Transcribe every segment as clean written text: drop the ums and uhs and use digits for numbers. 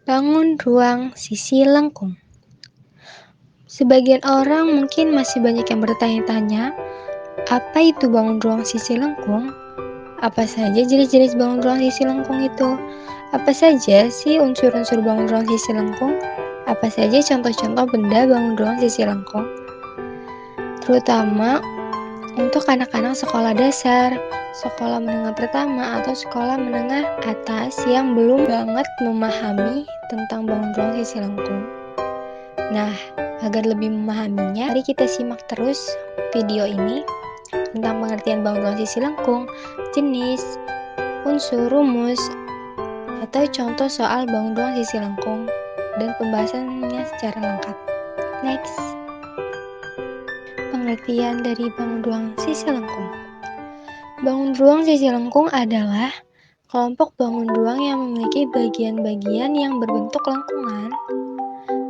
Bangun ruang sisi lengkung. Sebagian orang mungkin masih banyak yang bertanya-tanya, apa itu bangun ruang sisi lengkung? Apa saja jenis-jenis bangun ruang sisi lengkung itu? Apa saja sih unsur-unsur bangun ruang sisi lengkung? Apa saja contoh-contoh benda bangun ruang sisi lengkung? Terutama untuk anak-anak sekolah dasar, sekolah menengah pertama, atau sekolah menengah atas yang belum banget memahami tentang bangun ruang sisi lengkung. Nah, agar lebih memahaminya, mari kita simak terus video ini tentang pengertian bangun ruang sisi lengkung, jenis, unsur, rumus, atau contoh soal bangun ruang sisi lengkung, dan pembahasannya secara lengkap. Next. Pengertian dari bangun ruang sisi lengkung. Bangun ruang sisi lengkung adalah kelompok bangun ruang yang memiliki bagian-bagian yang berbentuk lengkungan.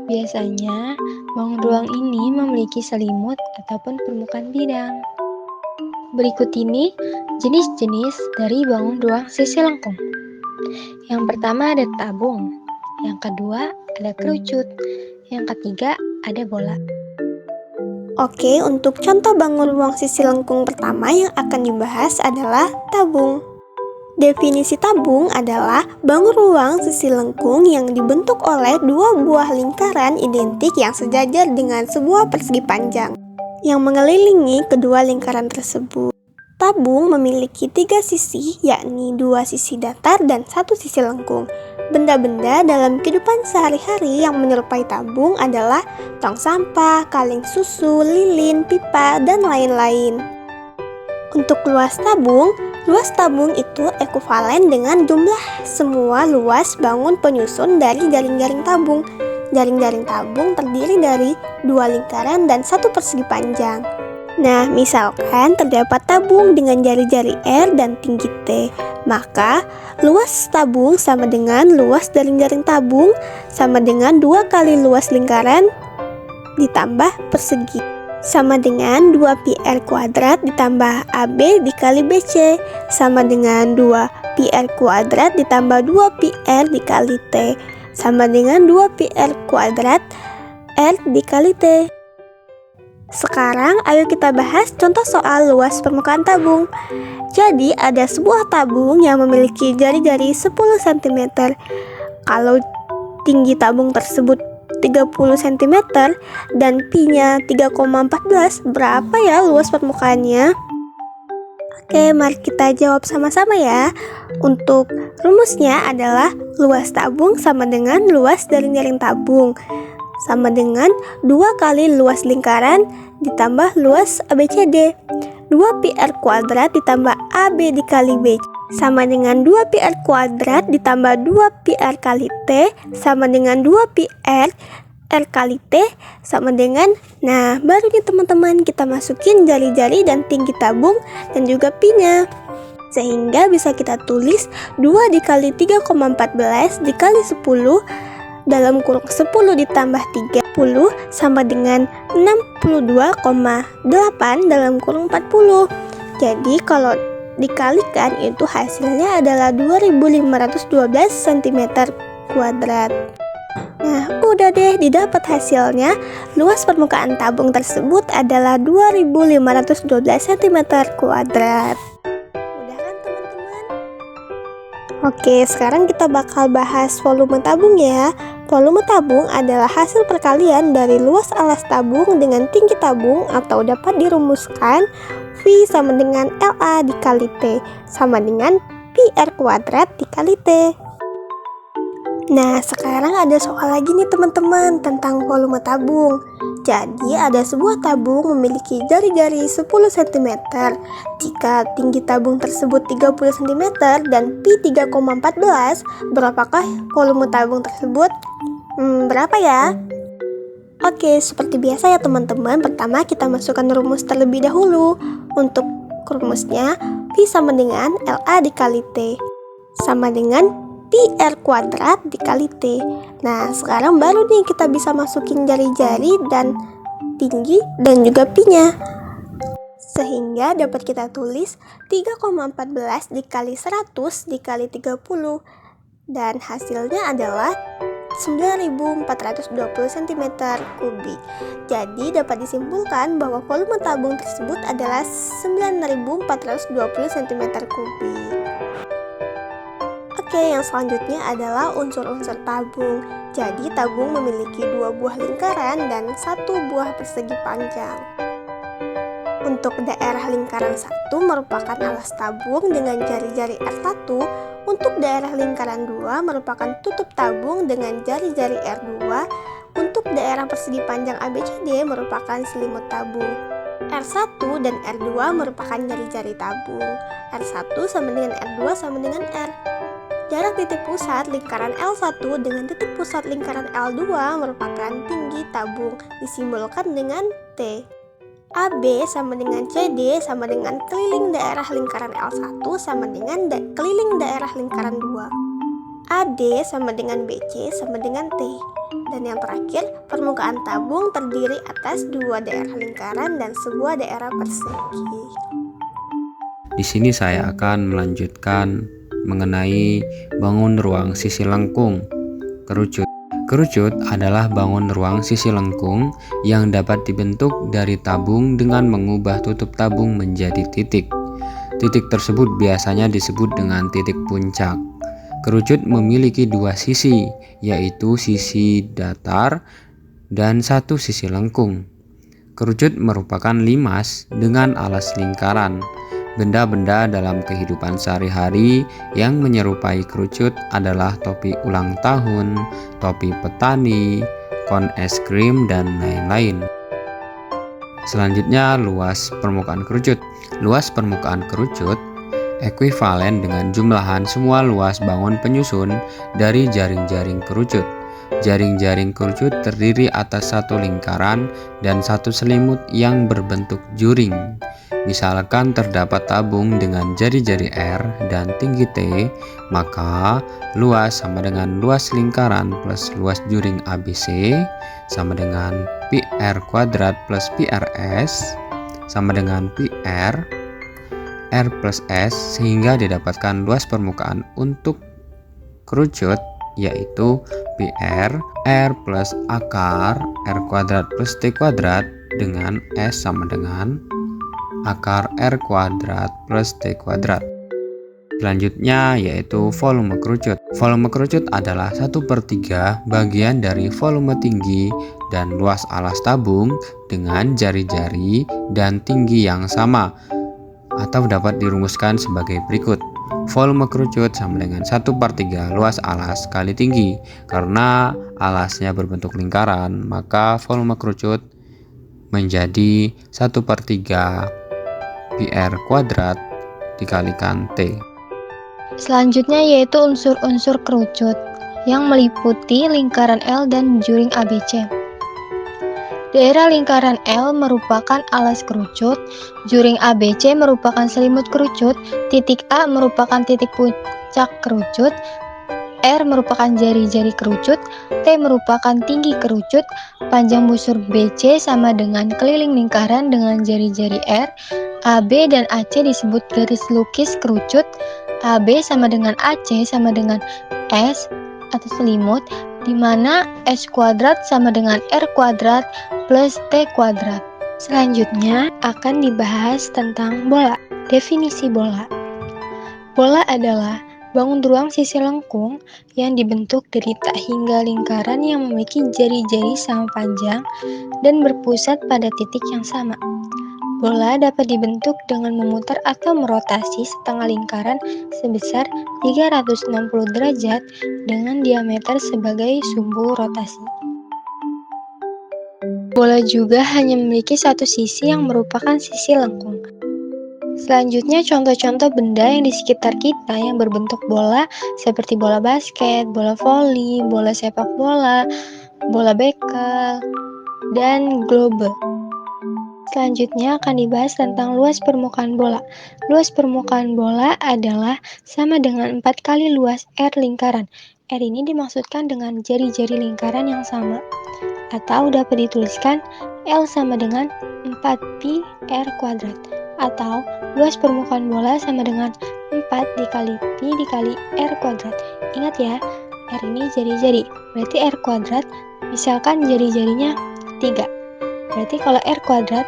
Biasanya, bangun ruang ini memiliki selimut ataupun permukaan bidang. Berikut ini jenis-jenis dari bangun ruang sisi lengkung. Yang pertama ada tabung, yang kedua ada kerucut, yang ketiga ada bola. Oke, untuk contoh bangun ruang sisi lengkung pertama yang akan dibahas adalah tabung. Definisi tabung adalah bangun ruang sisi lengkung yang dibentuk oleh dua buah lingkaran identik yang sejajar dengan sebuah persegi panjang yang mengelilingi kedua lingkaran tersebut. Tabung memiliki 3 sisi, yakni 2 sisi datar dan 1 sisi lengkung. Benda-benda dalam kehidupan sehari-hari yang menyerupai tabung adalah tong sampah, kaleng susu, lilin, pipa, dan lain-lain. Untuk luas tabung itu ekuivalen dengan jumlah semua luas bangun penyusun dari jaring-jaring tabung. Jaring-jaring tabung terdiri dari 2 lingkaran dan 1 persegi panjang. Nah, misalkan terdapat tabung dengan jari-jari R dan tinggi T, maka luas tabung sama dengan luas jaring-jaring tabung sama dengan 2 kali luas lingkaran ditambah persegi, sama dengan 2 pi R kuadrat ditambah AB dikali BC, sama dengan 2 pi R kuadrat ditambah 2 pi R dikali T, sama dengan 2 pi R kuadrat R dikali T. Sekarang ayo kita bahas contoh soal luas permukaan tabung. Jadi ada sebuah tabung yang memiliki jari-jari 10 cm. Kalau tinggi tabung tersebut 30 cm dan pi-nya 3,14, berapa ya luas permukaannya? Oke, mari kita jawab sama-sama ya. Untuk rumusnya adalah luas tabung sama dengan luas jaring-jaring tabung, sama dengan 2 kali luas lingkaran ditambah luas ABCD. 2 pi R kuadrat ditambah AB dikali B sama dengan 2 pi R kuadrat ditambah 2 pi R kali T sama dengan 2 pi R kali T sama dengan, nah baru nih teman-teman kita masukin jari-jari dan tinggi tabung dan juga pi-nya. Sehingga bisa kita tulis 2 dikali 3,14 dikali 10 dalam kurung 10 ditambah 30 sama dengan 62,8 dalam kurung 40. Jadi kalau dikalikan itu hasilnya adalah 2512 cm kuadrat. Nah, udah deh didapat hasilnya. Luas permukaan tabung tersebut adalah 2512 cm kuadrat. Udah kan teman-teman? Oke, sekarang kita bakal bahas volume tabung ya. Volume tabung adalah hasil perkalian dari luas alas tabung dengan tinggi tabung, atau dapat dirumuskan V sama dengan LA dikali T sama dengan pi R kuadrat dikali T. Nah, sekarang ada soal lagi nih teman-teman tentang volume tabung. Jadi ada sebuah tabung memiliki jari-jari 10 cm. Jika tinggi tabung tersebut 30 cm dan pi 3,14, berapakah volume tabung tersebut? Berapa ya? Oke, seperti biasa ya teman-teman. Pertama kita masukkan rumus terlebih dahulu. Untuk rumusnya, V sama dengan LA dikali T sama dengan pi R kuadrat dikali T. Nah, sekarang baru nih kita bisa masukin jari-jari dan tinggi dan juga pi-nya. Sehingga dapat kita tulis 3,14 dikali 100 dikali 30. Dan hasilnya adalah 9.420 cm3. Jadi dapat disimpulkan bahwa volume tabung tersebut adalah 9.420 cm3. Oke, yang selanjutnya adalah unsur-unsur tabung. Jadi tabung memiliki 2 buah lingkaran dan 1 buah persegi panjang. Untuk daerah lingkaran 1 merupakan alas tabung dengan jari-jari R1. Untuk daerah lingkaran 2 merupakan tutup tabung dengan jari-jari R2. Untuk daerah persegi panjang ABCD merupakan selimut tabung. R1 dan R2 merupakan jari-jari tabung. R1 sama dengan R2 sama dengan R. Jarak titik pusat lingkaran L1 dengan titik pusat lingkaran L2 merupakan tinggi tabung, disimbolkan dengan T. AB sama dengan CD sama dengan keliling daerah lingkaran L1 sama dengan keliling daerah lingkaran 2. AD sama dengan BC sama dengan T. Dan yang terakhir, permukaan tabung terdiri atas 2 daerah lingkaran dan sebuah daerah persegi. Di sini saya akan melanjutkan mengenai bangun ruang sisi lengkung kerucut. Kerucut adalah bangun ruang sisi lengkung yang dapat dibentuk dari tabung dengan mengubah tutup tabung menjadi titik. Titik tersebut biasanya disebut dengan titik puncak. Kerucut memiliki 2 sisi, yaitu sisi datar dan 1 sisi lengkung. Kerucut merupakan limas dengan alas lingkaran. Benda-benda dalam kehidupan sehari-hari yang menyerupai kerucut adalah topi ulang tahun, topi petani, kon es krim, dan lain-lain. Selanjutnya, luas permukaan kerucut. Luas permukaan kerucut ekuivalen dengan jumlahan semua luas bangun penyusun dari jaring-jaring kerucut. Jaring-jaring kerucut terdiri atas 1 lingkaran dan 1 selimut yang berbentuk juring. Misalkan terdapat tabung dengan jari-jari R dan tinggi T, maka luas sama dengan luas lingkaran plus luas juring ABC sama dengan PR kuadrat plus PRS sama dengan PR R plus S, sehingga didapatkan luas permukaan untuk kerucut yaitu PR R plus akar R kuadrat plus T kuadrat dengan S sama dengan akar R kuadrat plus T kuadrat. Selanjutnya yaitu volume kerucut. Volume kerucut adalah 1/3 bagian dari volume tinggi dan luas alas tabung dengan jari-jari dan tinggi yang sama, atau dapat dirumuskan sebagai berikut. Volume kerucut sama dengan 1/3 luas alas kali tinggi. Karena alasnya berbentuk lingkaran, maka volume kerucut menjadi 1/3 PR kuadrat dikalikan T. Selanjutnya yaitu unsur-unsur kerucut yang meliputi lingkaran L dan juring ABC. Daerah lingkaran L merupakan alas kerucut, juring ABC merupakan selimut kerucut, titik A merupakan titik puncak kerucut, R merupakan jari-jari kerucut, T merupakan tinggi kerucut, panjang busur BC sama dengan keliling lingkaran dengan jari-jari R, AB dan AC disebut garis lukis kerucut, AB sama dengan AC sama dengan S atau selimut, di mana S kuadrat sama dengan R kuadrat plus T kuadrat. Selanjutnya akan dibahas tentang bola. Definisi bola. Bola adalah bangun ruang sisi lengkung yang dibentuk dari tak hingga lingkaran yang memiliki jari-jari sama panjang dan berpusat pada titik yang sama. Bola dapat dibentuk dengan memutar atau merotasi setengah lingkaran sebesar 360 derajat dengan diameter sebagai sumbu rotasi. Bola juga hanya memiliki 1 sisi yang merupakan sisi lengkung. Selanjutnya contoh-contoh benda yang di sekitar kita yang berbentuk bola seperti bola basket, bola voli, bola sepak bola, bola bekel, dan globe. Selanjutnya akan dibahas tentang luas permukaan bola. Luas permukaan bola adalah sama dengan 4 kali luas R lingkaran. R ini dimaksudkan dengan jari-jari lingkaran yang sama. Atau dapat dituliskan L sama dengan 4pi R kuadrat. Atau luas permukaan bola sama dengan 4 dikali pi dikali R kuadrat. Ingat ya, R ini jari-jari, berarti R kuadrat, misalkan jari-jarinya 3. Berarti kalau R kuadrat,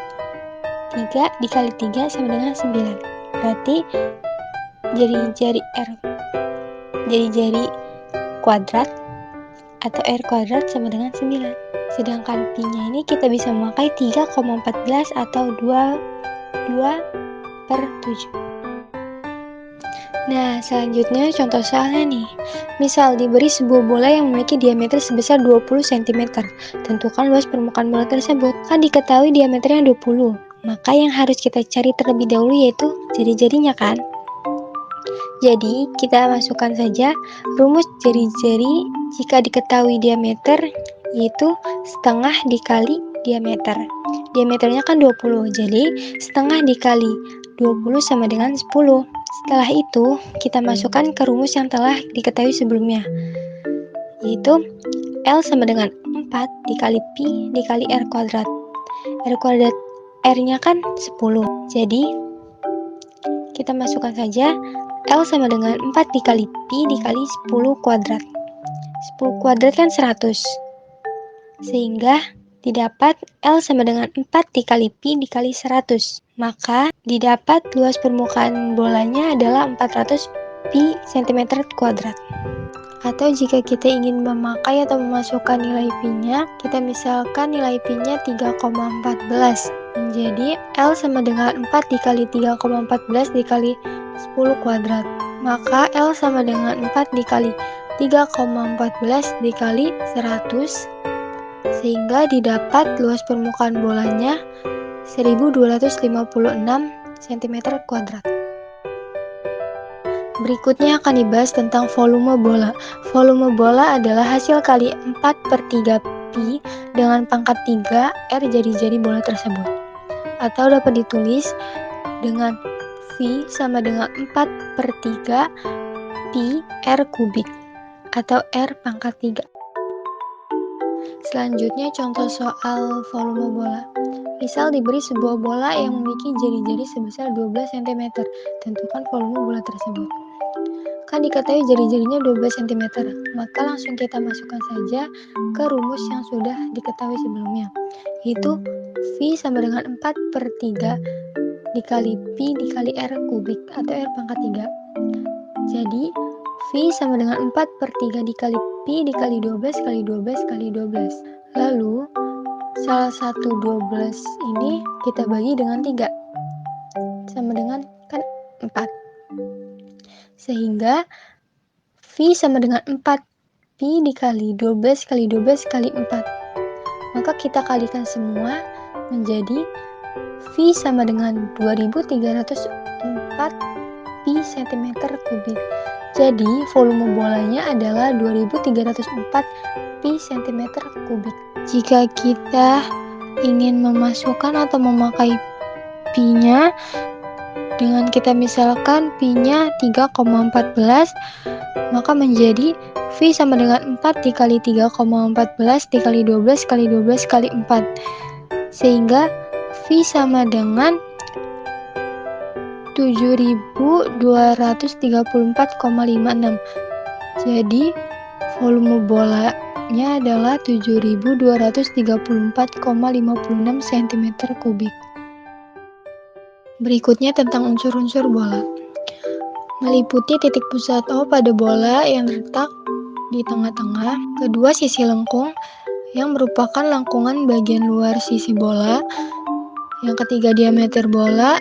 3 dikali 3 sama dengan 9. Berarti jari-jari kuadrat atau R kuadrat sama dengan 9. Sedangkan pi-nya ini kita bisa memakai 3,14 atau 2/7. Nah, selanjutnya contoh soalnya nih. Misal diberi sebuah bola yang memiliki diameter sebesar 20 cm. Tentukan luas permukaan bola tersebut. Kan diketahui diameternya 20. Maka yang harus kita cari terlebih dahulu yaitu jari-jarinya kan? Jadi, kita masukkan saja rumus jari-jari jika diketahui diameter yaitu setengah dikali diameter. Diameternya kan 20, jadi setengah dikali 20 sama dengan 10. Setelah itu, kita masukkan ke rumus yang telah diketahui sebelumnya, yaitu L sama dengan 4 dikali pi dikali R kuadrat. R-nya kan 10, jadi kita masukkan saja L sama dengan 4 dikali pi dikali 10 kuadrat. 10 kuadrat kan 100, sehingga didapat L sama dengan 4 dikali pi dikali 100. Maka didapat luas permukaan bolanya adalah 400 pi cm kuadrat. Atau jika kita ingin memakai atau memasukkan nilai pi-nya, kita misalkan nilai pi-nya 3,14. Menjadi L sama dengan 4 dikali 3,14 dikali 10 kuadrat. Maka L sama dengan 4 dikali 3,14 dikali 100, sehingga didapat luas permukaan bolanya 1256 cm kuadrat. Berikutnya akan dibahas tentang volume bola. Volume bola adalah hasil kali 4/3 pi dengan pangkat 3 R jari-jari bola tersebut. Atau dapat ditulis dengan V sama dengan 4/3 pi R kubik atau R pangkat 3. Selanjutnya contoh soal volume bola. Misal diberi sebuah bola yang memiliki jari-jari sebesar 12 cm. Tentukan volume bola tersebut. Kan diketahui jari-jarinya 12 cm, maka langsung kita masukkan saja ke rumus yang sudah diketahui sebelumnya, yaitu V sama dengan 4/3 dikali pi dikali R kubik atau R pangkat 3. Jadi V sama dengan 4/3 dikali pi dikali 12 kali 12 kali 12. Lalu salah satu 12 ini kita bagi dengan 3, sama dengan kan 4. Sehingga V sama dengan 4 pi dikali 12 kali 12 kali 4. Maka kita kalikan semua menjadi V sama dengan 2304 pi cm kubik. Jadi volume bolanya adalah 2304 pi cm kubik. Jika kita ingin memasukkan atau memakai pi-nya, dengan kita misalkan pi-nya 3,14, maka menjadi V sama dengan 4 dikali 3,14 dikali 12 kali 12 kali 4. Sehingga V sama dengan 7234,56. Jadi volume bolanya adalah 7234,56 cm kubik. Berikutnya tentang unsur-unsur bola. Meliputi titik pusat O pada bola yang terletak di tengah-tengah, kedua sisi lengkung yang merupakan lengkungan bagian luar sisi bola, yang ketiga diameter bola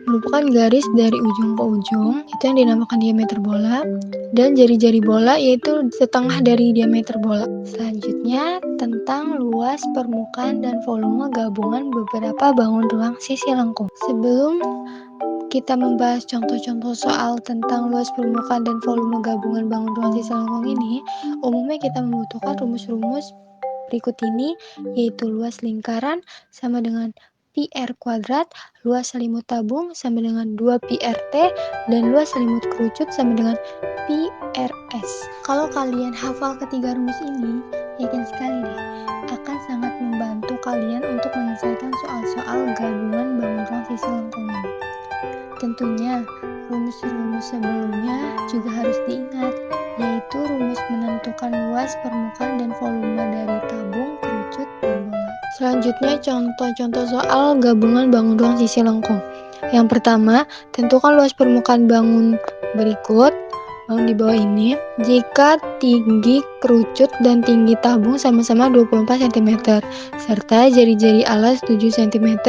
merupakan garis dari ujung ke ujung, itu yang dinamakan diameter bola, dan jari-jari bola yaitu setengah dari diameter bola. Selanjutnya tentang luas permukaan dan volume gabungan beberapa bangun ruang sisi lengkung. Sebelum kita membahas contoh-contoh soal tentang luas permukaan dan volume gabungan bangun ruang sisi lengkung ini, umumnya kita membutuhkan rumus-rumus berikut ini, yaitu luas lingkaran sama dengan pi R kuadrat, luas selimut tabung sama dengan 2 pi RT, dan luas selimut kerucut sama dengan pi RS. Kalau kalian hafal ketiga rumus ini, yakin sekali deh, akan sangat membantu kalian untuk menyelesaikan soal-soal gabungan bangun ruang sisi lengkung ini. Tentunya, rumus-rumus sebelumnya juga harus diingat, yaitu rumus menentukan luas, permukaan, dan volume dari tabung, kerucut, dan bola. Selanjutnya, contoh-contoh soal gabungan bangun ruang sisi lengkung. Yang pertama, tentukan luas permukaan bangun berikut. Bangun di bawah ini, jika tinggi kerucut dan tinggi tabung sama-sama 24 cm, serta jari-jari alas 7 cm,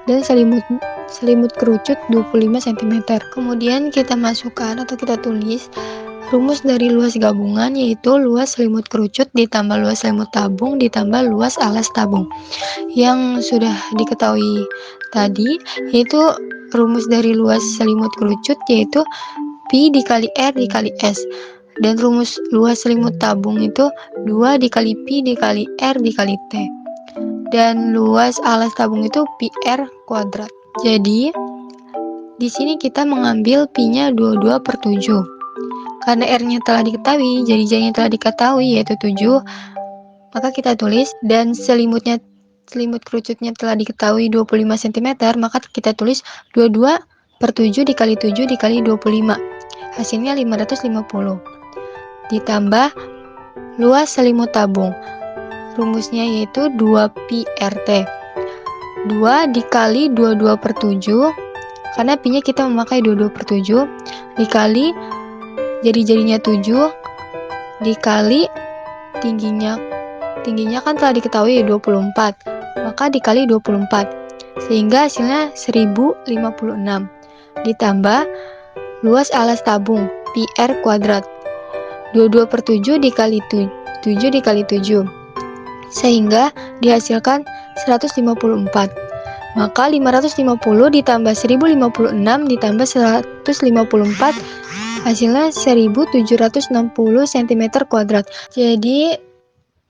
dan selimut kerucut 25 cm. Kemudian kita masukkan atau kita tulis rumus dari luas gabungan, yaitu luas selimut kerucut ditambah luas selimut tabung ditambah luas alas tabung. Yang sudah diketahui tadi, yaitu rumus dari luas selimut kerucut yaitu Pi dikali R dikali S. Dan rumus luas selimut tabung itu 2 dikali Pi dikali R dikali T. Dan luas alas tabung itu Pi R kuadrat. Jadi, di sini kita mengambil Pi-nya 22/7. Karena R-nya telah diketahui, jari-jarinya telah diketahui yaitu 7, maka kita tulis, dan selimut kerucutnya telah diketahui 25 cm, maka kita tulis 22/7 dikali 7 dikali 25. Hasilnya 550. Ditambah luas selimut tabung. Rumusnya yaitu 2Pi RT. 2 dikali 22/7, karena Pi-nya kita memakai 22/7, dikali jari-jarinya 7, dikali tingginya kan telah diketahui 24, maka dikali 24, sehingga hasilnya 1056. Ditambah luas alas tabung Pi R kuadrat, 22/7 dikali 7 dikali 7, sehingga dihasilkan 154. Maka 550 ditambah 1056 ditambah 154, hasilnya 1760 cm kuadrat. Jadi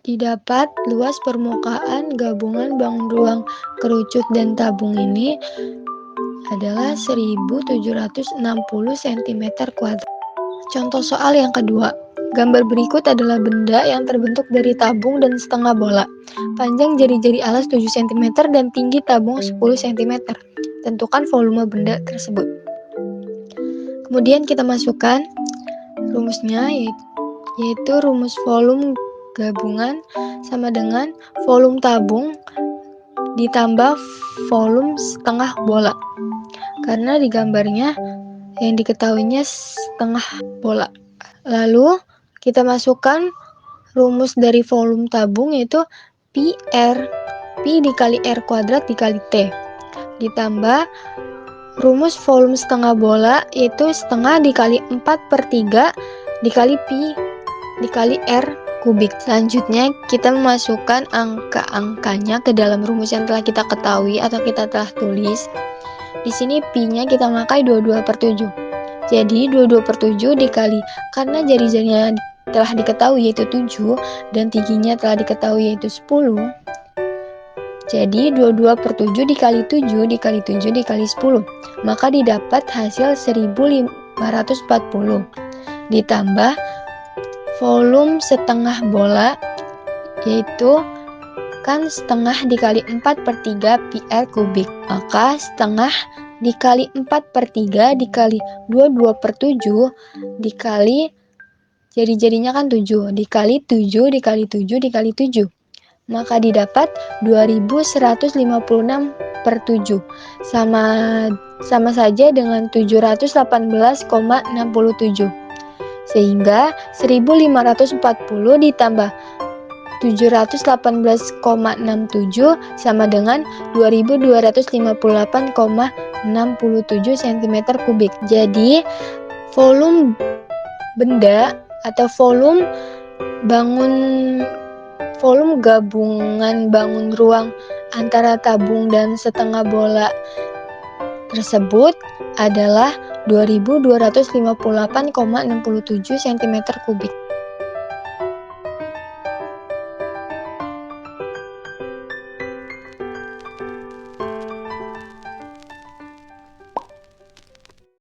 didapat luas permukaan gabungan bangun ruang kerucut dan tabung ini adalah 1760 cm kuadrat. Contoh soal yang kedua. Gambar berikut adalah benda yang terbentuk dari tabung dan setengah bola. Panjang jari-jari alas 7 cm dan tinggi tabung 10 cm. Tentukan volume benda tersebut. Kemudian kita masukkan rumusnya, yaitu rumus volume gabungan sama dengan volume tabung ditambah volume setengah bola. Karena di gambarnya yang diketahuinya setengah bola. Lalu kita masukkan rumus dari volume tabung, yaitu Pi dikali R kuadrat dikali T. Ditambah rumus volume setengah bola, yaitu setengah dikali 4/3 dikali Pi dikali R kubik. Selanjutnya kita memasukkan angka-angkanya ke dalam rumus yang telah kita ketahui atau kita telah tulis. Di sini Pi-nya kita pakai 22/7. Jadi 22/7 dikali, karena jari-jarinya telah diketahui yaitu 7 dan tingginya telah diketahui yaitu 10. Jadi 22/7 dikali 7 dikali 7 dikali 10. Maka didapat hasil 1540. Ditambah volume setengah bola, yaitu kan setengah dikali 4/3 Pi R kubik. Maka setengah dikali 4/3 dikali 22/7 dikali jari-jarinya kan 7, dikali 7 dikali 7 dikali 7. Maka didapat 2156/7. Sama saja dengan 718,67. Sehingga 1540 ditambah 718,67 sama dengan 2258,67 cm kubik. Jadi volume benda atau volume gabungan bangun ruang antara tabung dan setengah bola tersebut adalah 2258,67 cm kubik.